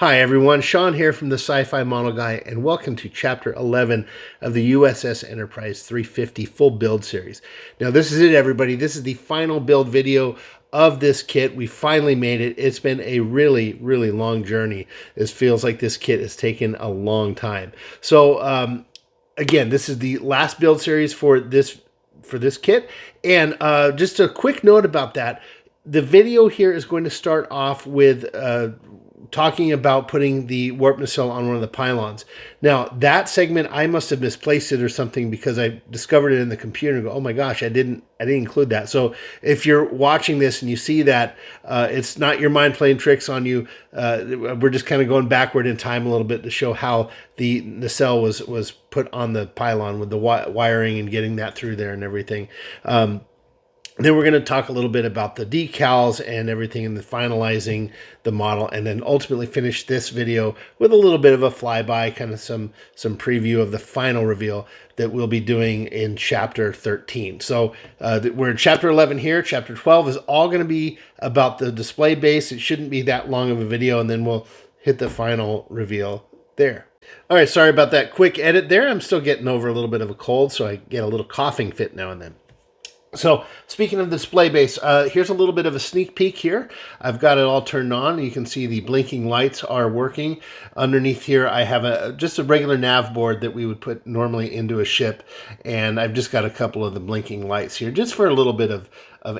Hi everyone, Shawn here from the Sci-Fi Model Guy, and welcome to Chapter 11 of the USS Enterprise 350 full build series. Now this is it, everybody. This is the final build video of this kit. We finally made it. It's been a really long journey. It feels like this kit has taken a long time. So again, this is the last build series for this kit, and just a quick note about that. The video here is going to start off with talking about putting the warp nacelle on one of the pylons. Now, that segment, I must have misplaced it or something because I discovered it in the computer and go, oh my gosh, I didn't include that. So if you're watching this and you see that, it's not your mind playing tricks on you. We're just kind of going backward in time a little bit to show how the nacelle was put on the pylon with the wiring and getting that through there and everything. Then we're going to talk a little bit about the decals and everything and the finalizing the model, and then ultimately finish this video with a little bit of a flyby, kind of some preview of the final reveal that we'll be doing in Chapter 13. So we're in Chapter 11 here. Chapter 12 is all going to be about the display base. It shouldn't be that long of a video, and then we'll hit the final reveal there. All right, sorry about that quick edit there. I'm still getting over a little bit of a cold, so I get a little coughing fit now and then. So speaking of display base, here's a little bit of a sneak peek here. I've got it all turned on. You can see the blinking lights are working. Underneath here, I have just a regular nav board that we would put normally into a ship. And I've just got a couple of the blinking lights here just for a little bit of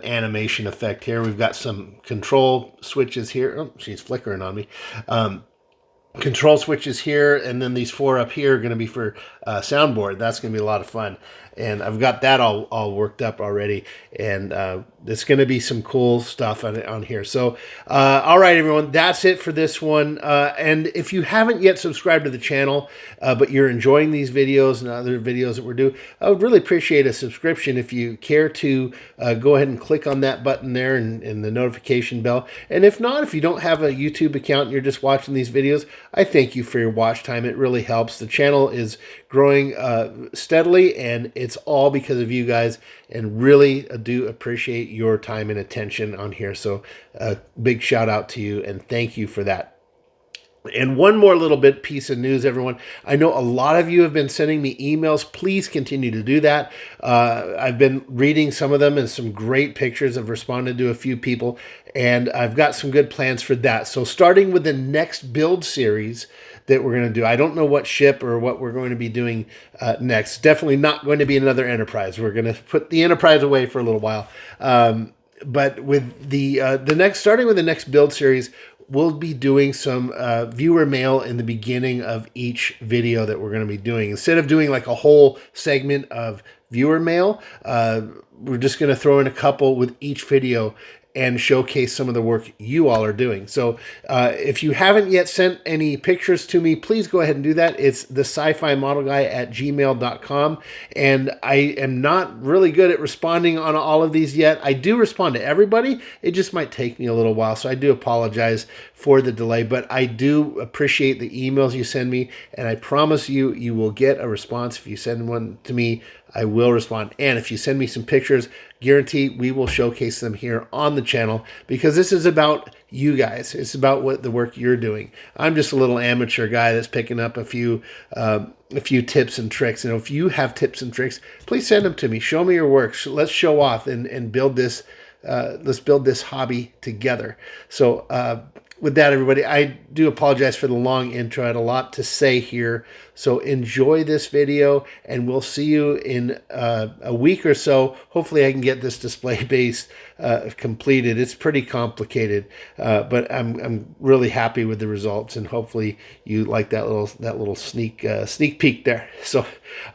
animation effect here. We've got some control switches here. Oh, she's flickering on me. Control switches here, and then these four up here are going to be for soundboard. That's going to be a lot of fun, and I've got that all worked up already, and it's going to be some cool stuff on here. So all right, everyone, that's it for this one. And if you haven't yet subscribed to the channel, but you're enjoying these videos and other videos that we're doing, I would really appreciate a subscription. If you care to go ahead and click on that button there and the notification bell. And if not, if you don't have a YouTube account and you're just watching these videos, I thank you for your watch time. It really helps. The channel is growing steadily, and it's all because of you guys, and really do appreciate your time and attention on here. So a big shout out to you, and thank you for that. And one more little piece of news, everyone. I know a lot of you have been sending me emails. Please continue to do that. I've been reading some of them, and some great pictures. I've responded to a few people, and I've got some good plans for that. So starting with the next build series that we're going to do, I don't know what ship or what we're going to be doing next. Definitely not going to be another Enterprise. We're going to put the Enterprise away for a little while. But with starting with the next build series, we'll be doing some viewer mail in the beginning of each video that we're going to be doing. Instead of doing like a whole segment of viewer mail, we're just going to throw in a couple with each video and showcase some of the work you all are doing. So if you haven't yet sent any pictures to me, please go ahead and do that. It's the sci-fi model guy at gmail.com. And I am not really good at responding on all of these yet. I do respond to everybody. It just might take me a little while. So I do apologize for the delay, but I do appreciate the emails you send me. And I promise you, you will get a response. If you send one to me, I will respond. And if you send me some pictures, guarantee we will showcase them here on the channel, because this is about you guys. It's about what the work you're doing. I'm just a little amateur guy that's picking up a few tips and tricks. And if you have tips and tricks, please send them to me. Show me your work. Let's show off and build this. Let's build this hobby together. So with that, everybody, I do apologize for the long intro. I had a lot to say here. So enjoy this video, and we'll see you in a week or so. Hopefully I can get this display base completed. It's pretty complicated, but I'm really happy with the results, and hopefully you like that little sneak peek there. So,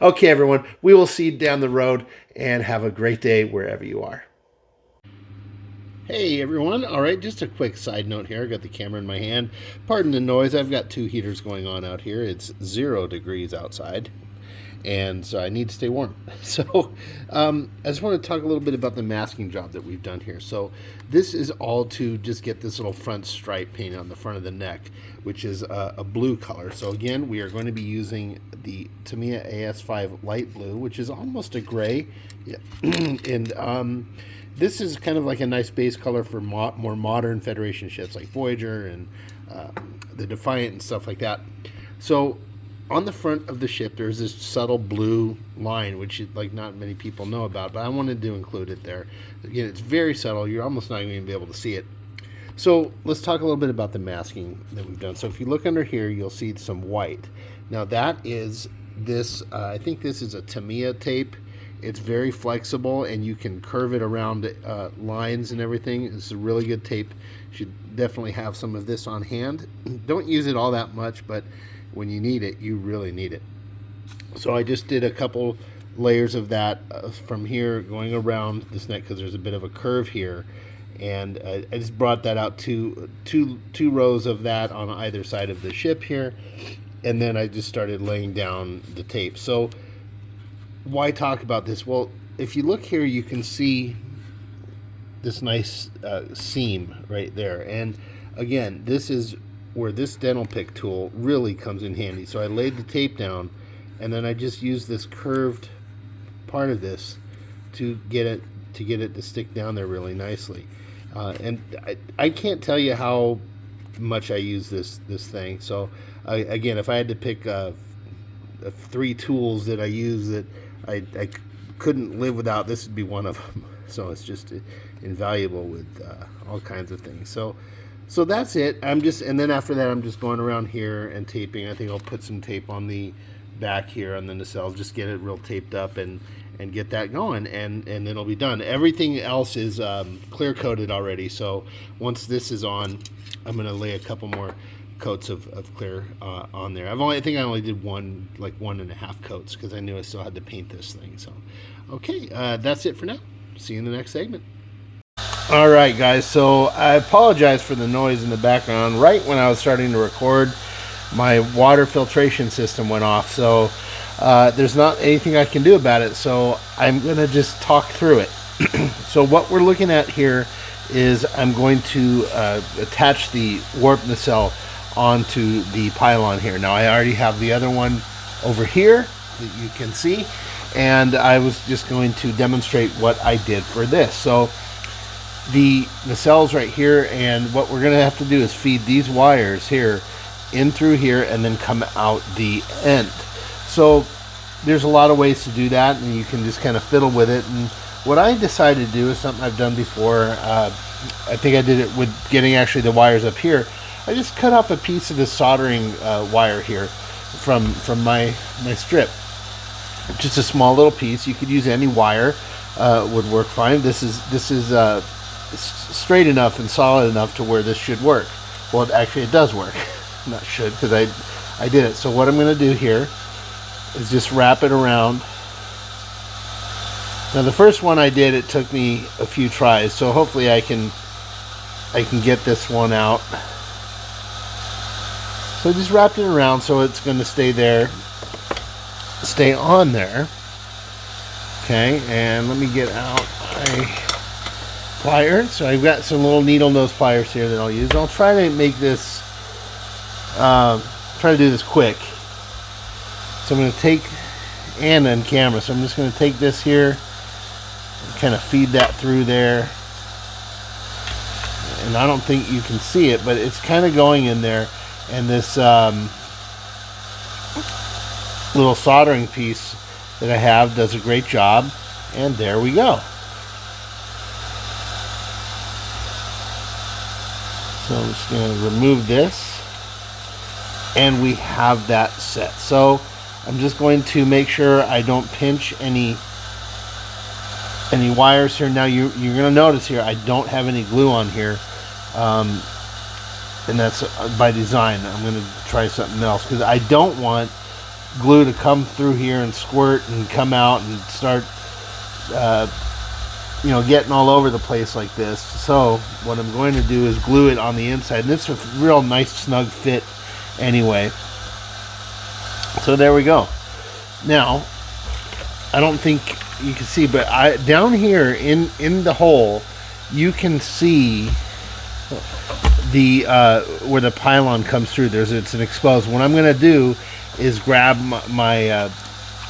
okay, everyone, we will see you down the road, and have a great day wherever you are. Hey everyone, all right, just a quick side note here. I got the camera in my hand. Pardon the noise, I've got two heaters going on out here. It's 0 degrees outside, and so I need to stay warm. So I just want to talk a little bit about the masking job that we've done here. So this is all to just get this little front stripe painted on the front of the neck, which is a blue color. So again, we are going to be using the Tamiya AS5 light blue, which is almost a gray. Yeah. And this is kind of like a nice base color for more modern Federation ships like Voyager and the Defiant and stuff like that. So on the front of the ship, there's this subtle blue line, which like not many people know about, but I wanted to include it there. Again, it's very subtle. You're almost not even going to be able to see it. So let's talk a little bit about the masking that we've done. So if you look under here, you'll see some white. Now that is this, I think this is a Tamiya tape. It's very flexible and you can curve it around lines and everything. It's a really good tape. You should definitely have some of this on hand. Don't use it all that much, but when you need it, you really need it. So I just did a couple layers of that from here going around this neck because there's a bit of a curve here. And I just brought that out two rows of that on either side of the ship here. And then I just started laying down the tape. So why talk about this? Well, if you look here, you can see this nice seam right there. And again, this is where this dental pick tool really comes in handy. So I laid the tape down and then I just used this curved part of this to get it to stick down there really nicely. And I can't tell you how much I use this thing. So again, if I had to pick 3 tools that I use that I couldn't live without, this would be one of them. So it's just invaluable with all kinds of things. So that's it. And then after that, I'm just going around here and taping. I think I'll put some tape on the back here on the nacelle, just get it real taped up and get that going, and then it'll be done. Everything else is clear coated already. So once this is on, I'm going to lay a couple more coats of clear on there. I think I only did 1.5 coats because I knew I still had to paint this thing. So okay, that's it for now. See you in the next segment. All right, guys, so I apologize for the noise in the background. Right when I was starting to record, my water filtration system went off, so there's not anything I can do about it, so I'm going to just talk through it. So what we're looking at here is I'm going to attach the warp nacelle onto the pylon here. Now I already have the other one over here that you can see, and I was just going to demonstrate what I did for this. So the nacelle's right here, and what we're going to have to do is feed these wires here in through here and then come out the end. So there's a lot of ways to do that, and you can just kind of fiddle with it. And what I decided to do is something I've done before. I think I did it with getting actually the wires up here. I just cut off a piece of the soldering wire here from my strip. Just a small little piece. You could use any wire, would work fine. This is straight enough and solid enough to where this should work. Well, actually it does work. Not should, because I did it. So what I'm going to do here is just wrap it around. Now the first one I did, it took me a few tries, so hopefully I can get this one out. So I just wrapped it around so it's going to stay there, stay on there. Okay, and let me get out my pliers. So I've got some little needle nose pliers here that I'll use. I'll try to make this try to do this quick. So I'm going to take, and on camera, so I'm just going to take this here and kind of feed that through there. And I don't think you can see it, but it's kind of going in there, and this little soldering piece that I have does a great job, and there we go. So I'm just going to remove this, and we have that set. So I'm just going to make sure I don't pinch any wires here. Now you're going to notice here I don't have any glue on here, and that's by design. I'm going to try something else because I don't want glue to come through here and squirt and come out and start getting all over the place like this. So what I'm going to do is glue it on the inside, and it's a real nice snug fit anyway. So there we go. Now I don't think you can see, but down here in the hole you can see the where the pylon comes through. It's an exposed. What I'm going to do is grab my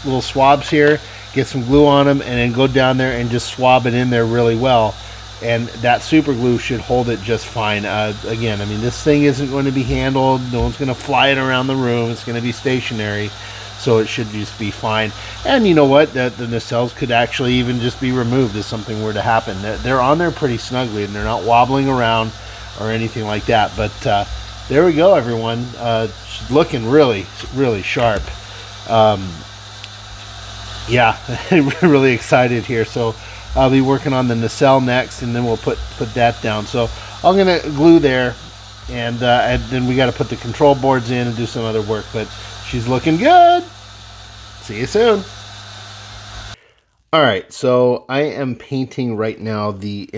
little swabs here, get some glue on them, and then go down there and just swab it in there really well and that super glue should hold it just fine. Again, I mean, this thing isn't going to be handled. No one's going to fly it around the room. It's going to be stationary, so it should just be fine. And you know what? The nacelles could actually even just be removed if something were to happen. They're on there pretty snugly, and they're not wobbling around or anything like that. But there we go, everyone. She's looking really, really sharp. Yeah, really excited here. So I'll be working on the nacelle next, and then we'll put that down. So I'm gonna glue there, and then we got to put the control boards in and do some other work. But she's looking good. See you soon. All right, so I am painting right now the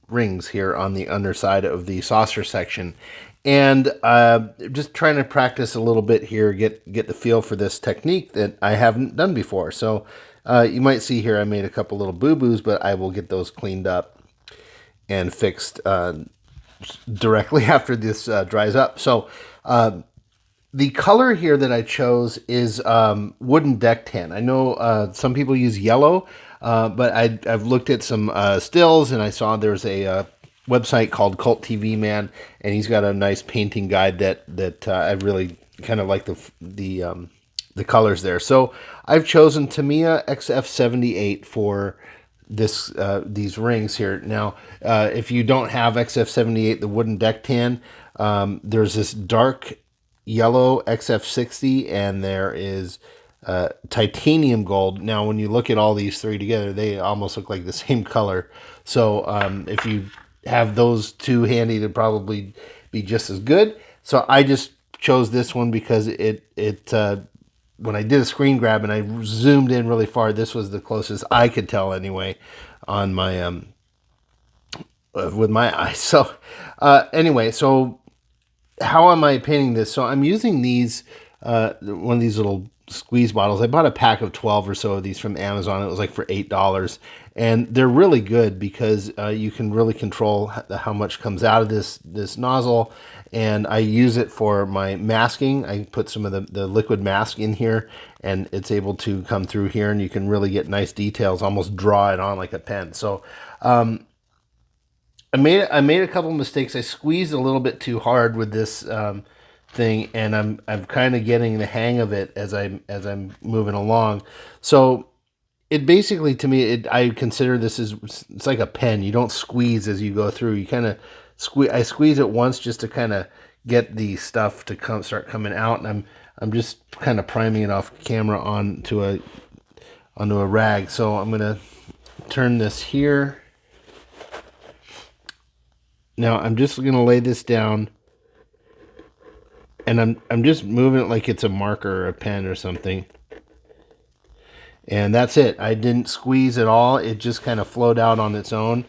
rings here on the underside of the saucer section, and just trying to practice a little bit here, get the feel for this technique that I haven't done before. So you might see here I made a couple little boo-boos, but I will get those cleaned up and fixed directly after this dries up. So the color here that I chose is wooden deck tan. I know some people use yellow, but I've looked at some stills, and I saw there's a website called Cult TV Man, and he's got a nice painting guide that I really kind of like the colors there. So I've chosen Tamiya XF78 for these rings here. Now, if you don't have XF78, the wooden deck tan, there's this dark yellow XF60, and there is titanium gold. Now, when you look at all these three together, they almost look like the same color. So if you have those two handy, to probably be just as good. So I just chose this one because it when I did a screen grab and I zoomed in really far, this was the closest I could tell anyway on my with my eyes. So anyway, so how am I painting this? So I'm using these, one of these little squeeze bottles. I bought a pack of 12 or so of these from Amazon. It was like for $8. And they're really good because you can really control how much comes out of this nozzle. And I use it for my masking. I put some of the liquid mask in here, and it's able to come through here, and you can really get nice details, almost draw it on like a pen. So I made a couple mistakes. I squeezed a little bit too hard with this thing, and I'm kind of getting the hang of it as I'm moving along. So it basically, to me, I consider this it's like a pen. You don't squeeze as you go through. You kind of squeeze. I squeeze it once just to kind of get the stuff to start coming out, and I'm just kind of priming it off camera onto a rag. So I'm gonna turn this here. Now I'm just going to lay this down, and I'm just moving it like it's a marker or a pen or something. And that's it. I didn't squeeze at all. It just kind of flowed out on its own.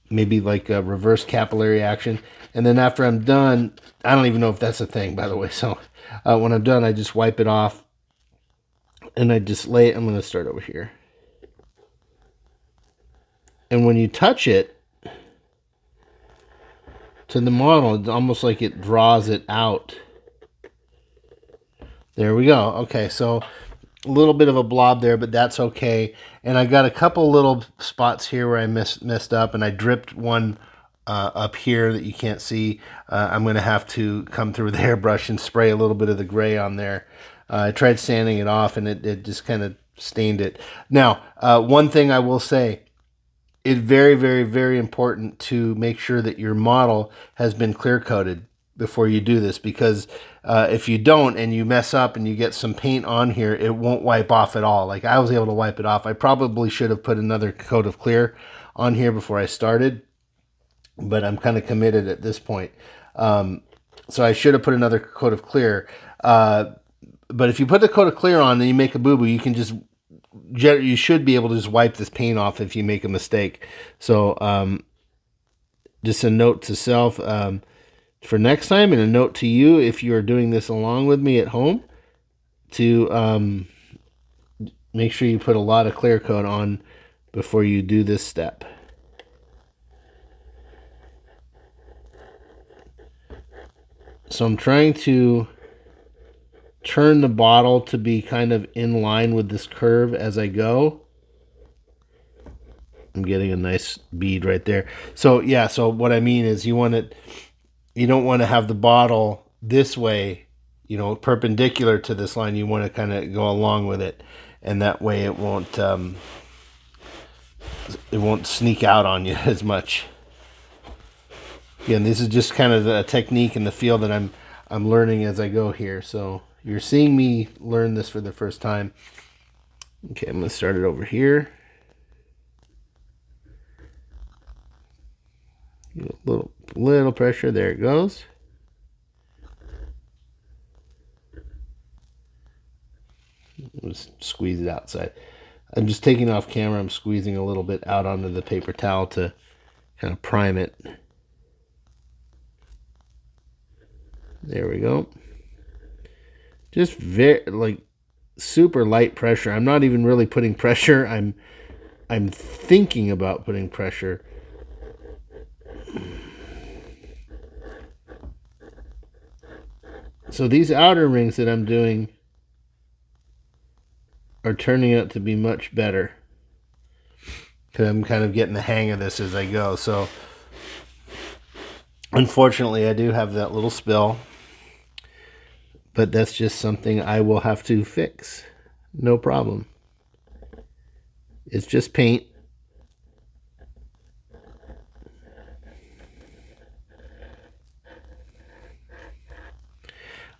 Maybe like a reverse capillary action. And then after I'm done, I don't even know if that's a thing, by the way. So when I'm done, I just wipe it off, and I just lay it. I'm going to start over here. And when you touch it to the model, it's almost like it draws it out. There we go. Okay, so a little bit of a blob there, but that's okay. And I got a couple little spots here where I messed up, and I dripped one up here that you can't see. I'm going to have to come through the hairbrush and spray a little bit of the gray on there. I tried sanding it off, and it just kind of stained it. Now, one thing I will say, it's very, very, very important to make sure that your model has been clear coated before you do this, because if you don't and you mess up and you get some paint on here, it won't wipe off at all. Like I was able to wipe it off. I probably should have put another coat of clear on here before I started, but I'm kind of committed at this point. So I should have put another coat of clear. But if you put the coat of clear on and you make a boo-boo, you should be able to just wipe this paint off if you make a mistake. So just a note to self for next time, and a note to you if you are doing this along with me at home, to make sure you put a lot of clear coat on before you do this step. So I'm trying to turn the bottle to be kind of in line with this curve as I go. I'm getting a nice bead right there. So yeah, so what I mean is you don't want to have the bottle this way, perpendicular to this line. You want to kind of go along with it, and that way it won't sneak out on you as much. Again, this is just kind of the technique and the feel that I'm learning as I go here. So you're seeing me learn this for the first time. Okay, I'm going to start it over here. A little pressure. There it goes. Just squeeze it outside. I'm just taking off camera. I'm squeezing a little bit out onto the paper towel to kind of prime it. There we go. Just very super light pressure. I'm not even really putting pressure. I'm thinking about putting pressure. So these outer rings that I'm doing are turning out to be much better, because I'm kind of getting the hang of this as I go. So unfortunately I do have that little spill, but that's just something I will have to fix. No problem. It's just paint.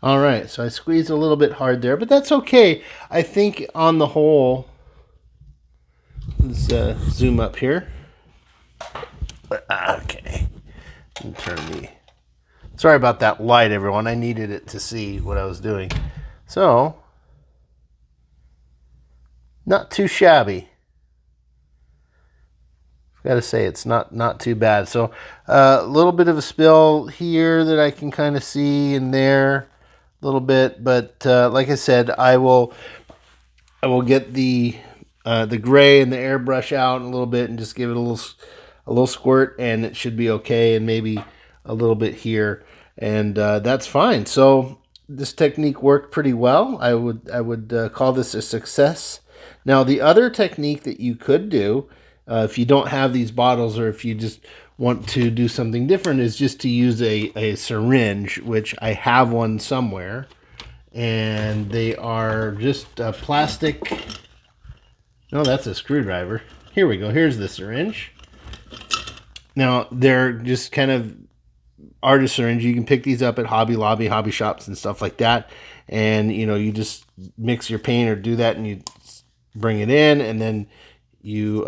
All right, so I squeezed a little bit hard there, but that's okay. I think on the whole, let's zoom up here. Okay. Sorry about that light, everyone. I needed it to see what I was doing. So, not too shabby. Got to say, it's not too bad. So, a little bit of a spill here that I can kind of see in there. A little bit, but like I said, I will get the gray and the airbrush out in a little bit and just give it a little squirt, and it should be okay. And maybe a little bit here, and that's fine. So this technique worked pretty well. I would call this a success. Now the other technique that you could do, if you don't have these bottles, or if you just want to do something different, is just to use a syringe, which I have one somewhere, and they are just a plastic. No, that's a screwdriver. Here we go. Here's the syringe. Now they're just kind of artist syringe. You can pick these up at Hobby Lobby, hobby shops, and stuff like that. And you just mix your paint or do that, and you bring it in, and then you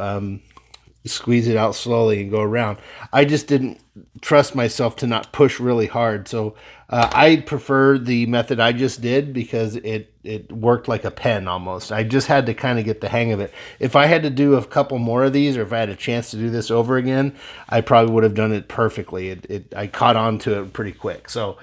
squeeze it out slowly and go around. I just didn't trust myself to not push really hard, so I prefer the method I just did, because it worked like a pen almost. I just had to kind of get the hang of it. If I had to do a couple more of these, or if I had a chance to do this over again, I probably would have done it perfectly. I caught on to it pretty quick. So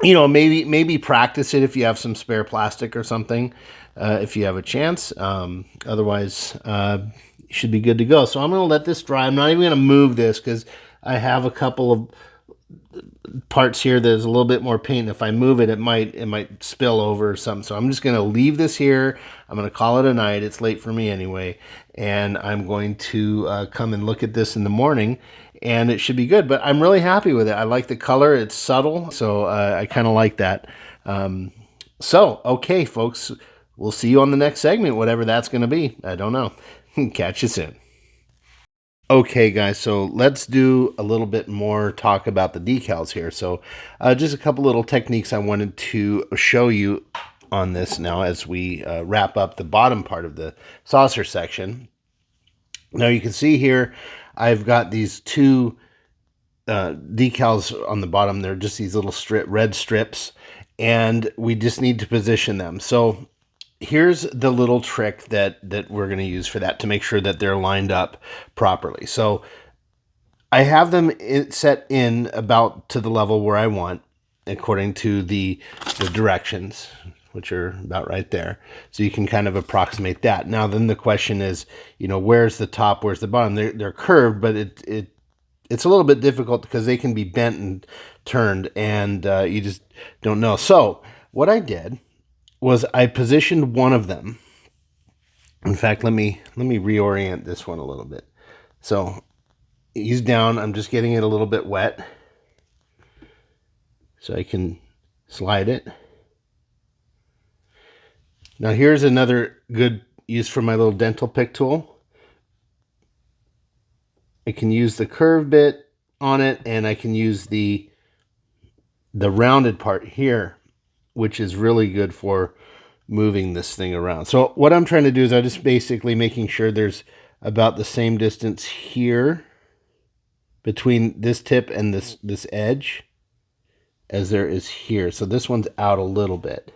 maybe practice it if you have some spare plastic or something, if you have a chance. Otherwise, you should be good to go. So I'm going to let this dry. I'm not even going to move this, because I have a couple of parts here there's a little bit more paint. If I move it, it might spill over or something. So I'm just going to leave this here. I'm going to call it a night. It's late for me anyway, and I'm going to come and look at this in the morning, and it should be good. But I'm really happy with it. I like the color. It's subtle, so I kind of like that. So okay, folks, we'll see you on the next segment, whatever that's going to be. I don't know. Catch you soon. Okay, guys, so let's do a little bit more talk about the decals here. So just a couple little techniques I wanted to show you on this now as we wrap up the bottom part of the saucer section. Now you can see here I've got these two decals on the bottom. They're just these little red strips, and we just need to position them. So here's the little trick that we're going to use for that, to make sure that they're lined up properly. So I have them set in about to the level where I want, according to the directions, which are about right there. So you can kind of approximate that. Now then the question is, where's the top, where's the bottom? They're curved, but it's a little bit difficult because they can be bent and turned, and you just don't know. So what I did was I positioned one of them In fact, let me reorient this one a little bit. So he's down. I'm just getting it a little bit wet so I can slide it. Now here's another good use for my little dental pick tool. I can use the curved bit on it, and I can use the rounded part here, which is really good for moving this thing around. So what I'm trying to do is I'm just basically making sure there's about the same distance here between this tip and this edge as there is here. So this one's out a little bit.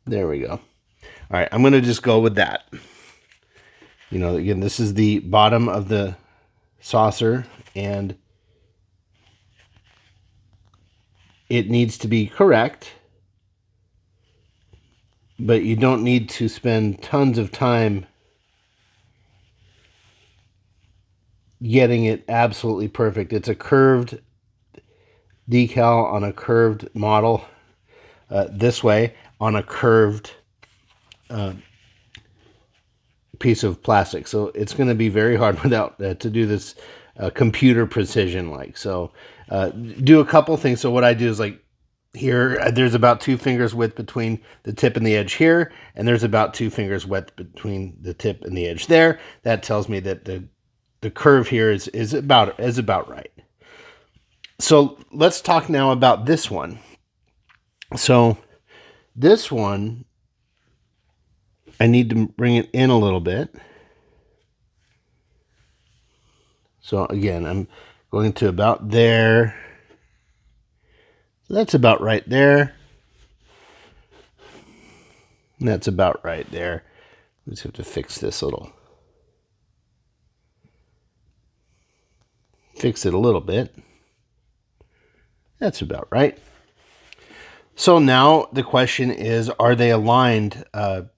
There we go. All right, I'm going to just go with that. You know, again, this is the bottom of the saucer, and it needs to be correct, but you don't need to spend tons of time getting it absolutely perfect. It's a curved decal on a curved model this way on a curved piece of plastic. So it's going to be very hard without to do this computer precision like. So do a couple things. So what I do is like here, there's about 2 fingers width between the tip and the edge here, and there's about 2 fingers width between the tip and the edge there. That tells me that the curve here is about right. So let's talk now about this one. So this one, I need to bring it in a little bit. So again, I'm going to about there. So that's about right there. And that's about right there. We just have to fix this fix it a little bit. That's about right. So now the question is, are they aligned on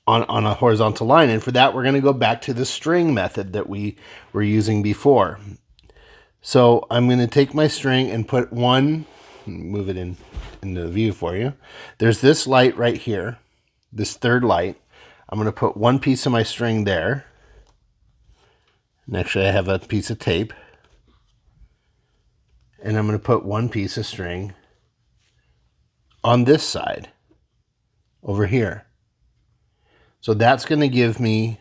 a horizontal line? And for that, we're going to go back to the string method that we were using before. So I'm going to take my string and put one, move it into the view for you. There's this light right here, this third light. I'm going to put one piece of my string there. And actually, I have a piece of tape. And I'm going to put one piece of string on this side over here. So that's going to give me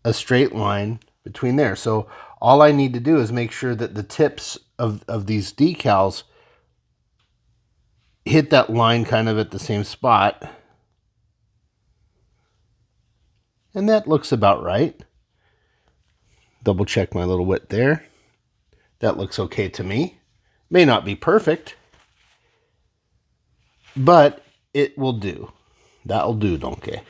a straight line between there. So all I need to do is make sure that the tips of these decals hit that line kind of at the same spot. And that looks about right. Double check my little width there. That looks okay to me. May not be perfect, but it will do. That'll do, donkey.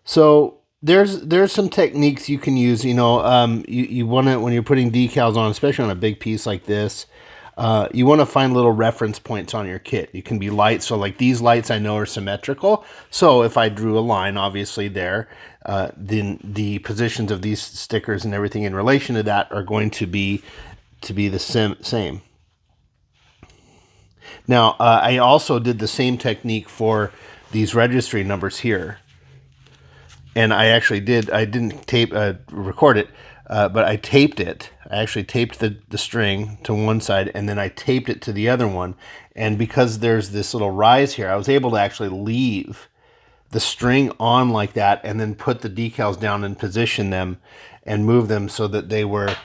So there's some techniques you can use. You know, you want to, when you're putting decals on, especially on a big piece like this, you want to find little reference points on your kit. You can be light. So like these lights I know are symmetrical. So if I drew a line, obviously there, then the positions of these stickers and everything in relation to that are going to be the same. Now, I also did the same technique for these registry numbers here. And I didn't record it, but I taped it. I actually taped the string to one side, and then I taped it to the other one. And because there's this little rise here, I was able to actually leave the string on like that, and then put the decals down and position them and move them so that they were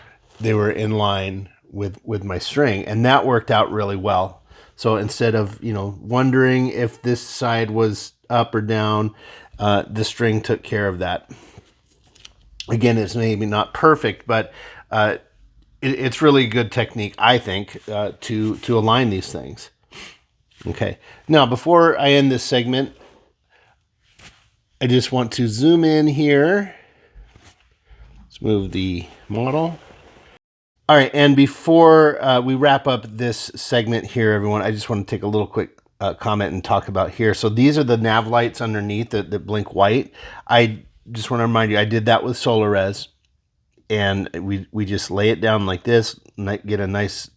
in line with my string. And that worked out really well. So instead of, you know, wondering if this side was up or down, the string took care of that. Again, it's maybe not perfect, but it's really good technique, I think, to align these things. Okay. Now, before I end this segment, I just want to zoom in here. Let's move the model. All right, and before we wrap up this segment here, everyone, I just want to take a little quick comment and talk about here. So these are the nav lights underneath that blink white. I just want to remind you, I did that with SolarRes, and we just lay it down like this, get a nice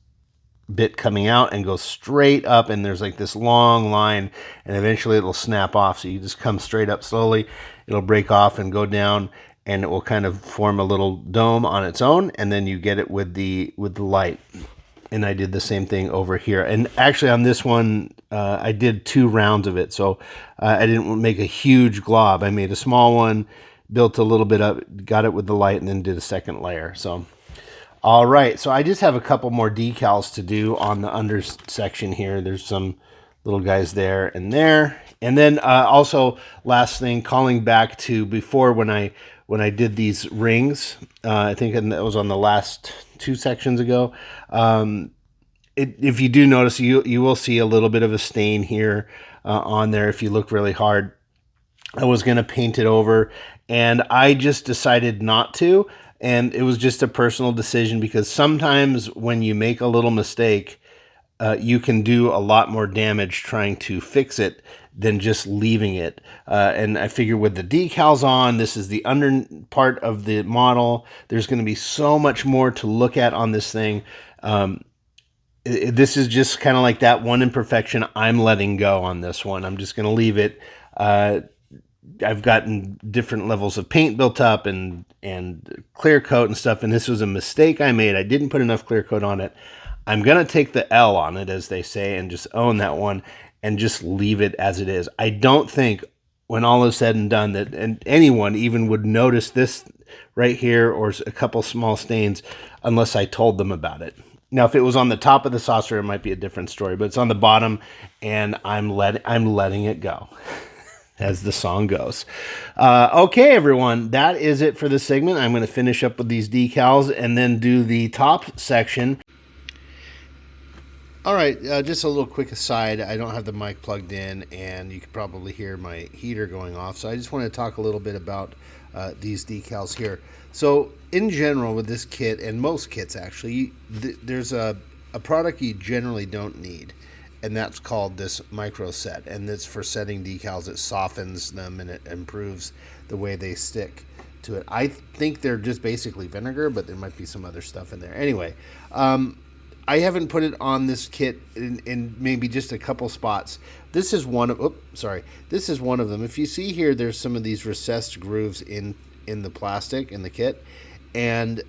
bit coming out and goes straight up, and there's like this long line, and eventually it'll snap off. So you just come straight up slowly, it'll break off and go down, and it will kind of form a little dome on its own, and then you get it with the light. And I did the same thing over here. And actually on this one, I did 2 rounds of it, so I didn't make a huge glob. I made a small one, built a little bit up, got it with the light, and then did a second layer. So all right, so I just have a couple more decals to do on the under section here. There's some little guys there and there. And then also, last thing, calling back to before when I did these rings, I think that was on the last 2 sections ago. If you do notice, you will see a little bit of a stain here on there if you look really hard. I was going to paint it over, and I just decided not to. And it was just a personal decision, because sometimes when you make a little mistake, you can do a lot more damage trying to fix it than just leaving it. And I figure with the decals on, this is the under part of the model. There's going to be so much more to look at on this thing. This is just kind of like that one imperfection I'm letting go on this one. I'm just going to leave it. I've gotten different levels of paint built up and clear coat and stuff, and this was a mistake I made. I didn't put enough clear coat on it. I'm going to take the L on it, as they say, and just own that one and just leave it as it is. I don't think, when all is said and done, that anyone even would notice this right here or a couple small stains unless I told them about it. Now, if it was on the top of the saucer, it might be a different story, but it's on the bottom, and I'm letting it go. As the song goes. Okay, everyone, that is it for this segment. I'm going to finish up with these decals and then do the top section. All right, just a little quick aside. I don't have the mic plugged in, and you can probably hear my heater going off. So I just want to talk a little bit about these decals here. So in general with this kit, and most kits actually, there's a product you generally don't need. And that's called this micro set, and it's for setting decals. It softens them and it improves the way they stick to it. I think they're just basically vinegar, but there might be some other stuff in there. Anyway, I haven't put it on this kit in maybe just a couple spots. This is one of This is one of them. If you see here, there's some of these recessed grooves in the plastic in the kit, and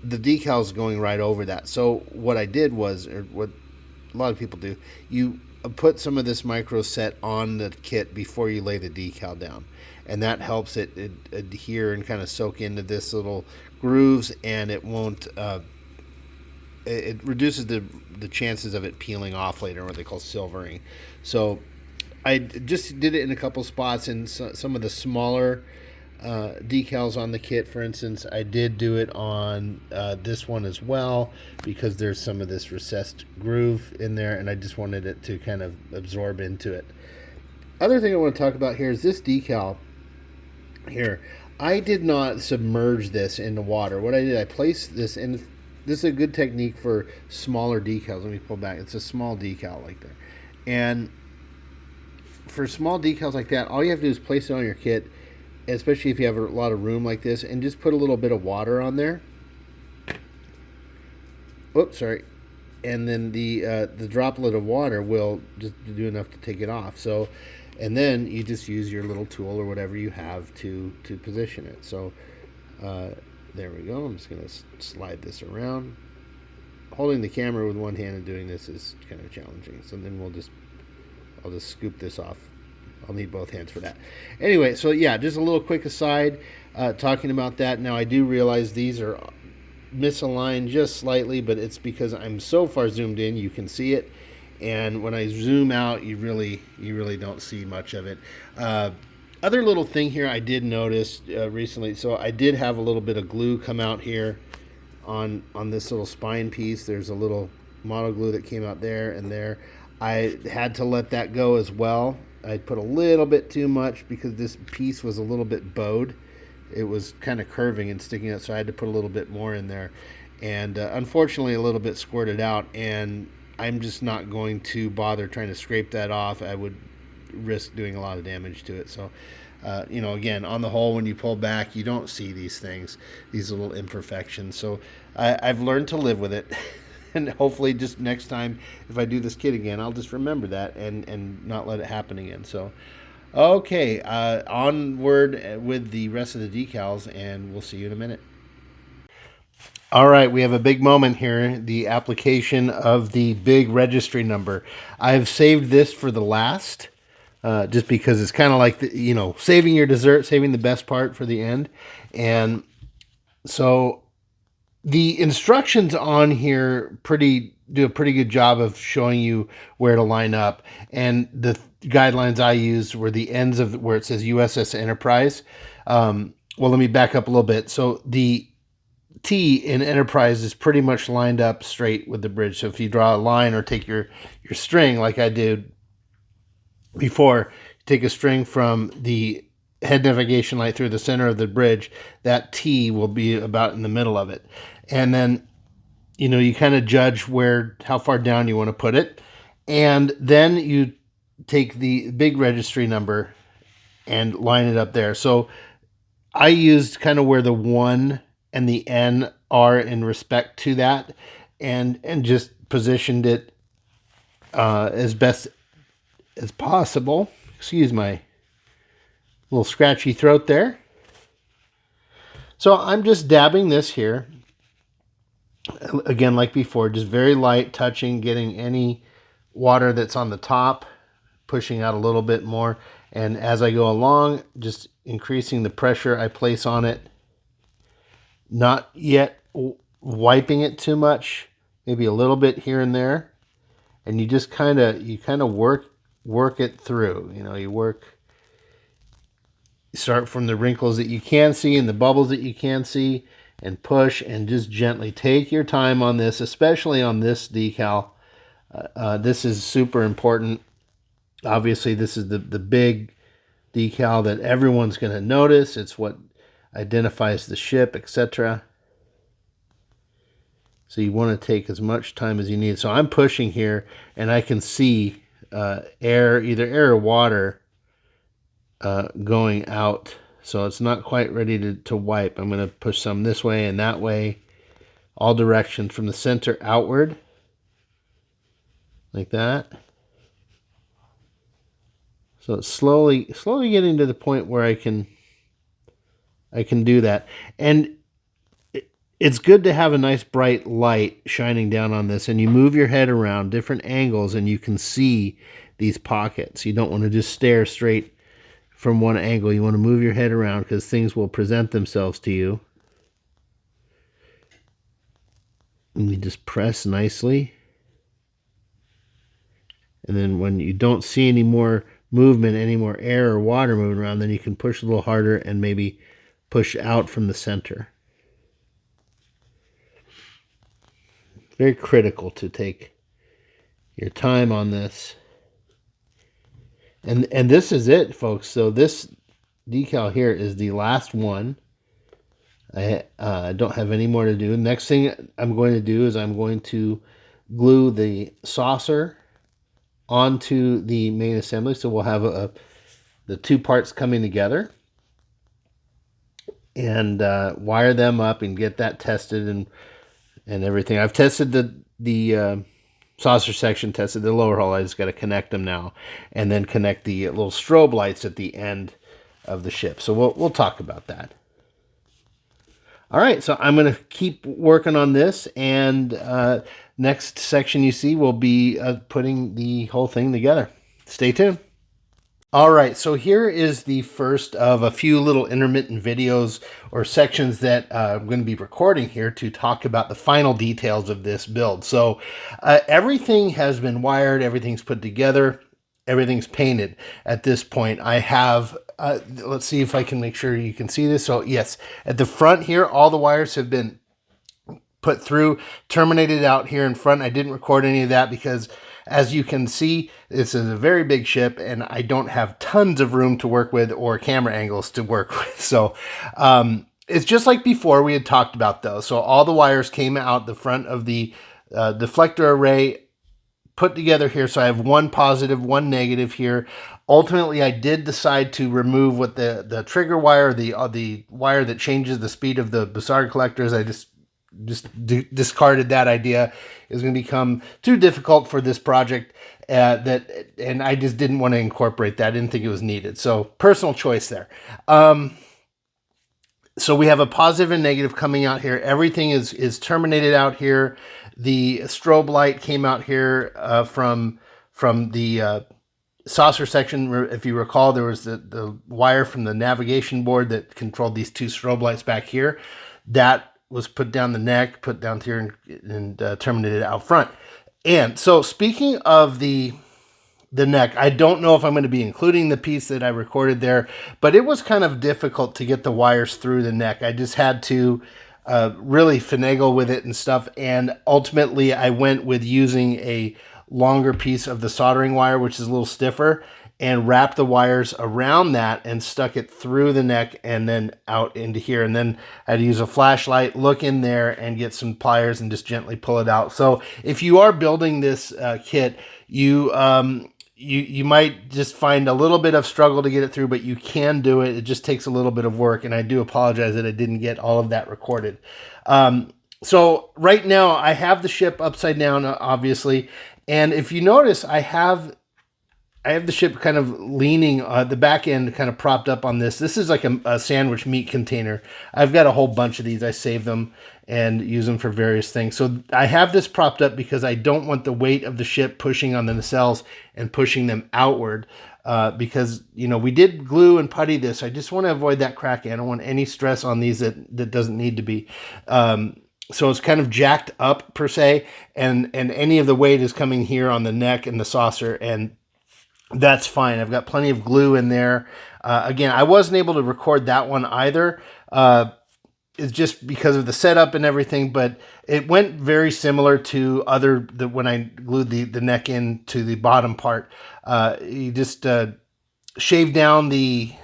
the decal's going right over that. So what I did was, or what a lot of people do, you put some of this micro set on the kit before you lay the decal down, and that helps it adhere and kind of soak into this little grooves, and it won't it reduces the chances of it peeling off later, what they call silvering. So I just did it in a couple spots, and some of the smaller decals on the kit, for instance, I did do it on this one as well, because there's some of this recessed groove in there, and I just wanted it to kind of absorb into it. Other thing I want to talk about here is this decal here. I did not submerge this into water. What I did, I placed this in. This is a good technique for smaller decals. Let me pull back. It's a small decal like that, and for small decals like that, all you have to do is place it on your kit, especially if you have a lot of room like this, and just put a little bit of water on there. Oops, sorry. And then the droplet of water will just do enough to take it off. So, and then you just use your little tool or whatever you have to position it. So there we go. I'm just going to slide this around. Holding the camera with one hand and doing this is kind of challenging. So then I'll just scoop this off. I'll need both hands for that. Anyway, so yeah, just a little quick aside talking about that. Now, I do realize these are misaligned just slightly, but it's because I'm so far zoomed in, you can see it. And when I zoom out, you really don't see much of it. Other little thing here I did notice recently, so I did have a little bit of glue come out here on this little spine piece. There's a little mono glue that came out there and there. I had to let that go as well. I put a little bit too much because this piece was a little bit bowed. It was kind of curving and sticking out, so I had to put a little bit more in there. And unfortunately, a little bit squirted out, and I'm just not going to bother trying to scrape that off. I would risk doing a lot of damage to it. So, again, on the whole, when you pull back, you don't see these things, these little imperfections. So I've learned to live with it. And hopefully just next time if I do this kit again, I'll just remember that and not let it happen again. So okay, onward with the rest of the decals, and we'll see you in a minute. All right, we have a big moment here, the application of the big registry number. I've saved this for the last, just because it's kind of like, saving your dessert, saving the best part for the end. And so the instructions on here do a pretty good job of showing you where to line up. And the guidelines I used were the ends of where it says USS Enterprise. Well, let me back up a little bit. So the T in Enterprise is pretty much lined up straight with the bridge. So if you draw a line or take your string like I did before, take a string from the head navigation light through the center of the bridge, that T will be about in the middle of it. And then, you kind of judge how far down you want to put it. And then you take the big registry number and line it up there. So I used kind of where the 1 and the N are in respect to that, and just positioned it as best as possible. Excuse my little scratchy throat there. So I'm just dabbing this here. Again, like before, just very light touching, getting any water that's on the top, pushing out a little bit more. And as I go along, just increasing the pressure I place on it. Not yet wiping it too much, maybe a little bit here and there. And you just kind of work it through. You start from the wrinkles that you can see and the bubbles that you can see, and push and just gently take your time on this, especially on this decal. This is super important. Obviously, this is the big decal that everyone's going to notice. It's what identifies the ship, etc. So you want to take as much time as you need. So I'm pushing here, and I can see either air or water going out. So it's not quite ready to wipe. I'm going to push some this way and that way, all directions from the center outward, like that. So it's slowly getting to the point where I can do that. And it's good to have a nice bright light shining down on this, and you move your head around different angles and you can see these pockets. You don't want to just stare straight from one angle. You want to move your head around because things will present themselves to you. And you just press nicely. And then when you don't see any more movement, any more air or water moving around, then you can push a little harder and maybe push out from the center. Very critical to take your time on this. And this is it, folks. So this decal here is the last one. I don't have any more to do. Next thing I'm going to do is I'm going to glue the saucer onto the main assembly. So we'll have the two parts coming together, and wire them up and get that tested and everything. I've tested the saucer section, tested the lower hull. I just got to connect them now, and then connect the little strobe lights at the end of the ship. So we'll talk about that. All right, so I'm going to keep working on this, and next section you see will be putting the whole thing together. Stay tuned. All right, so here is the first of a few little intermittent videos or sections that I'm going to be recording here to talk about the final details of this build. So everything has been wired, everything's put together, everything's painted at this point. I have, let's see if I can make sure you can see this. So yes, at the front here, all the wires have been put through, terminated out here in front. I didn't record any of that because, as you can see, this is a very big ship and I don't have tons of room to work with or camera angles to work with. So it's just like before we had talked about those. So all the wires came out the front of the deflector array put together here. So I have one positive, one negative here. Ultimately, I did decide to remove what the trigger wire, the wire that changes the speed of the Bussard collectors. I just just discarded that idea. It was going to become too difficult for this project, and I just didn't want to incorporate that. I didn't think it was needed. So personal choice there. So we have a positive and negative coming out here. Everything is terminated out here. The strobe light came out here from the saucer section. If you recall, there was the wire from the navigation board that controlled these two strobe lights back here. That was put down the neck, put down here, and terminated out front. And so speaking of the neck, I don't know if I'm going to be including the piece that I recorded there, but it was kind of difficult to get the wires through the neck. I just had to really finagle with it and stuff, and ultimately I went with using a longer piece of the soldering wire, which is a little stiffer, and wrapped the wires around that and stuck it through the neck and then out into here. And then I had to use a flashlight, look in there, and get some pliers and just gently pull it out. So if you are building this kit, you might just find a little bit of struggle to get it through, but you can do it. It just takes a little bit of work, and I do apologize that I didn't get all of that recorded. So right now I have the ship upside down, obviously, and if you notice, I have the ship kind of leaning, the back end kind of propped up on this. This is like a sandwich meat container. I've got a whole bunch of these. I save them and use them for various things. So I have this propped up because I don't want the weight of the ship pushing on the nacelles and pushing them outward, because, you know, we did glue and putty this. I just want to avoid that cracking. I don't want any stress on these that doesn't need to be. So it's kind of jacked up per se, and any of the weight is coming here on the neck and the saucer, and that's fine. I've got plenty of glue in there. Again, I wasn't able to record that one either. It's just because of the setup and everything, but it went very similar to when I glued the neck into the bottom part. You just shave down the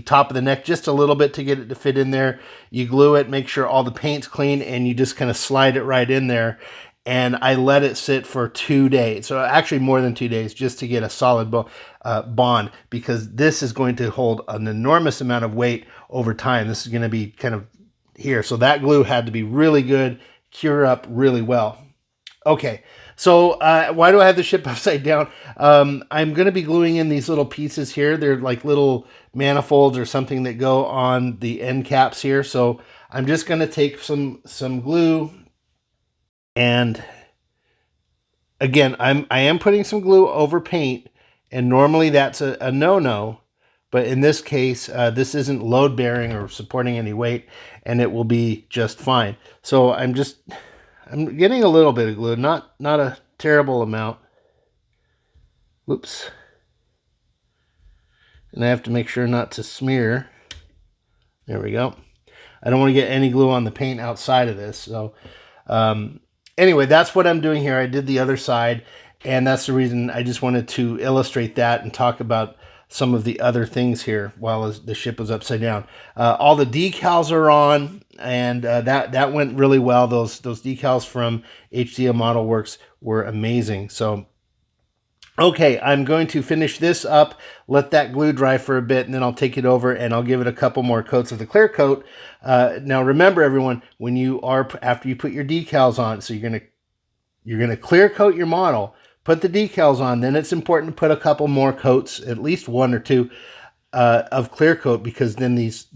top of the neck just a little bit to get it to fit in there. You glue it, make sure all the paint's clean, and you just kind of slide it right in there. And I let it sit for 2 days. So actually more than 2 days, just to get a solid bond, because this is going to hold an enormous amount of weight over time. This is going to be kind of here. So that glue had to be really good, cure up really well. Okay, so why do I have the ship upside down? I'm going to be gluing in these little pieces here. They're like little manifolds or something that go on the end caps here. So I'm just going to take some glue. And again, I am putting some glue over paint, and normally that's a no-no, but in this case, this isn't load-bearing or supporting any weight, and it will be just fine. So I'm getting a little bit of glue, not a terrible amount. Whoops. And I have to make sure not to smear. There we go. I don't want to get any glue on the paint outside of this, so anyway, that's what I'm doing here. I did the other side, and that's the reason I just wanted to illustrate that and talk about some of the other things here while the ship was upside down. All the decals are on, and that went really well. Those decals from HDO Model Works were amazing. So, okay, I'm going to finish this up, let that glue dry for a bit, and then I'll take it over and I'll give it a couple more coats of the clear coat. Now remember, everyone, after you put your decals on, so you're gonna clear coat your model, put the decals on, then it's important to put a couple more coats, at least one or two, of clear coat, because then these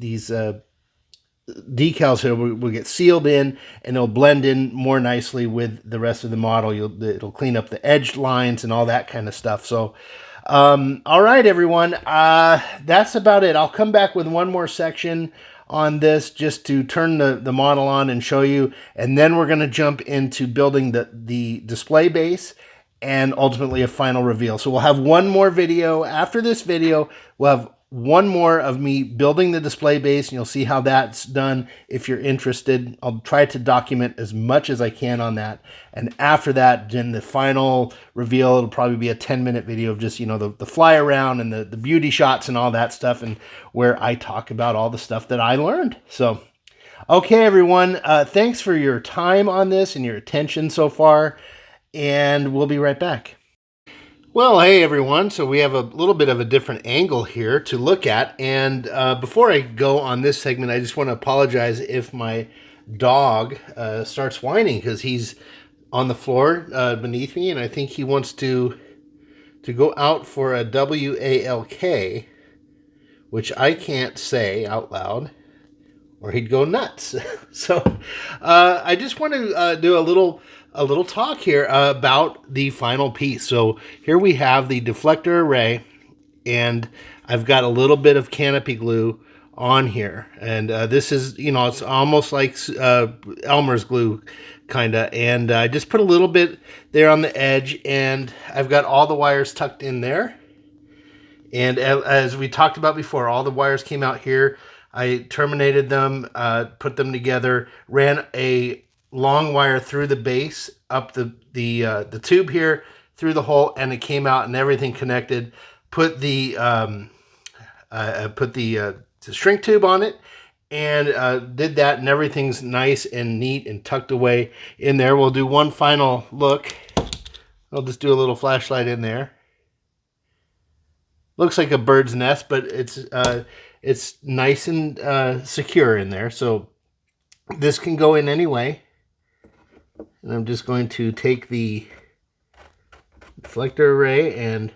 decals here will get sealed in, and it'll blend in more nicely with the rest of the model. It'll clean up the edge lines and all that kind of stuff. So, all right, everyone, that's about it. I'll come back with one more section on this just to turn the model on and show you, and then we're going to jump into building the display base and ultimately a final reveal. So we'll have one more video. After this video, we'll have one more of me building the display base, and you'll see how that's done if you're interested. I'll try to document as much as I can on that. And after that, then the final reveal, it'll probably be a 10-minute video of just, you know, the fly around and the beauty shots and all that stuff, and where I talk about all the stuff that I learned. So, okay, everyone, thanks for your time on this and your attention so far, and we'll be right back. Well, hey everyone. So we have a little bit of a different angle here to look at. And before I go on this segment, I just want to apologize if my dog starts whining, because he's on the floor beneath me, and I think he wants to go out for a WALK, which I can't say out loud, or he'd go nuts. So I just want to do a little talk here about the final piece. So here we have the deflector array, and I've got a little bit of canopy glue on here, and this is, it's almost like Elmer's glue kind of, and I just put a little bit there on the edge, and I've got all the wires tucked in there. And as we talked about before, all the wires came out here. I terminated them, put them together, ran a long wire through the base, up the tube here, through the hole, and it came out, and everything connected. Put the shrink tube on it, and did that, and everything's nice and neat and tucked away in there. We'll do one final look. I'll just do a little flashlight in there. Looks like a bird's nest, but it's nice and secure in there. So this can go in any way. And I'm just going to take the deflector array and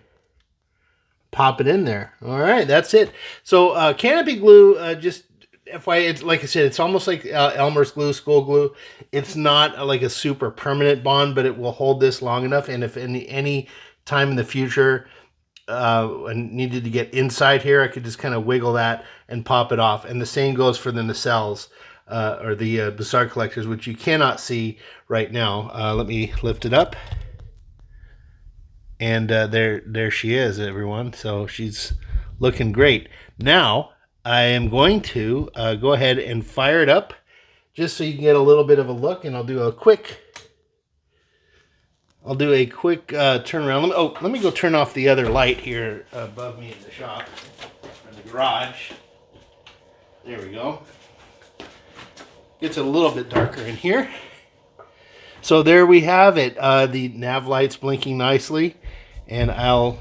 pop it in there. All right, that's it. So canopy glue, just FYI, it's, like I said, it's almost like Elmer's glue, school glue. It's not like a super permanent bond, but it will hold this long enough. And if any time in the future I needed to get inside here, I could just kind of wiggle that and pop it off. And the same goes for the nacelles, or the bizarre collectors, which you cannot see right now. Let me lift it up. And there she is, everyone. So she's looking great. Now I am going to go ahead and fire it up, just so you can get a little bit of a look. And I'll do a quick turnaround. Let me go turn off the other light here above me in the shop, in the garage. There we go. Gets a little bit darker in here. So there we have it. The nav light's blinking nicely, and I'll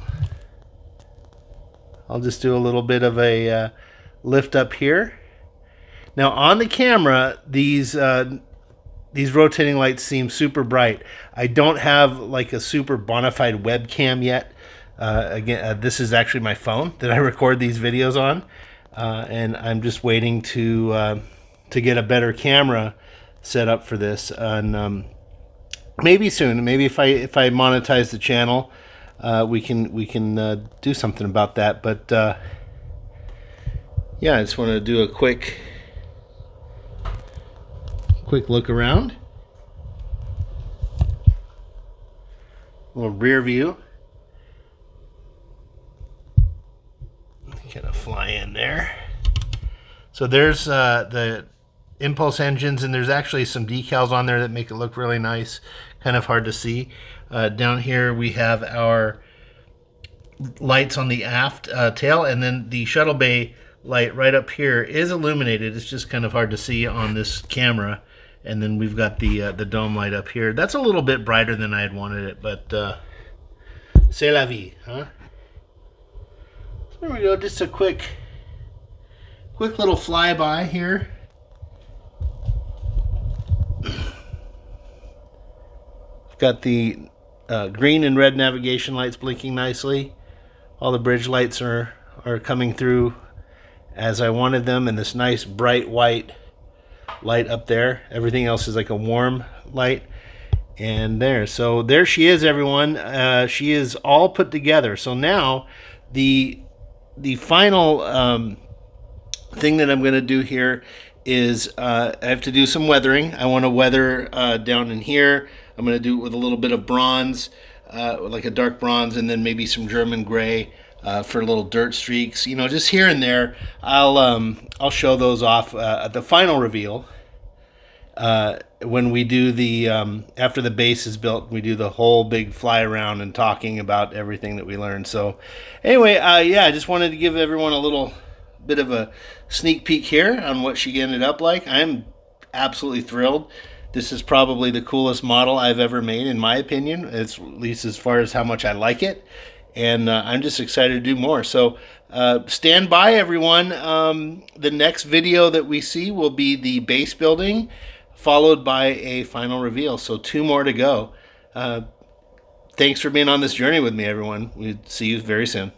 just do a little bit of a lift up here. Now on the camera, these rotating lights seem super bright. I don't have like a super bona fide webcam yet. Again, this is actually my phone that I record these videos on, and I'm just waiting to get a better camera set up for this. And maybe soon, maybe if I monetize the channel, we can do something about that. But yeah, I just want to do a quick look around. A little rear view. Kind of fly in there. So there's the impulse engines, and there's actually some decals on there that make it look really nice. Kind of hard to see. Down here we have our lights on the aft tail, and then the shuttle bay light right up here is illuminated. It's just kind of hard to see on this camera. And then we've got the dome light up here. That's a little bit brighter than I had wanted it, but c'est la vie, huh? So there we go. Just a quick little flyby here. Got the green and red navigation lights blinking nicely. All the bridge lights are coming through as I wanted them, and this nice bright white light up there. Everything else is like a warm light. And so there she is, everyone. She is all put together. So now the final thing that I'm going to do here is I have to do some weathering. I want to weather down in here. I'm going to do it with a little bit of bronze, like a dark bronze, and then maybe some German gray for little dirt streaks, just here and there. I'll show those off at the final reveal. When we do the after the base is built, we do the whole big fly around and talking about everything that we learned. So anyway, yeah, I just wanted to give everyone a little bit of a sneak peek here on what she ended up like. I'm absolutely thrilled. This is probably the coolest model I've ever made, in my opinion, at least as far as how much I like it. And I'm just excited to do more. So stand by, everyone. The next video that we see will be the base building, followed by a final reveal. So 2 more to go. Thanks for being on this journey with me, everyone. We'll see you very soon.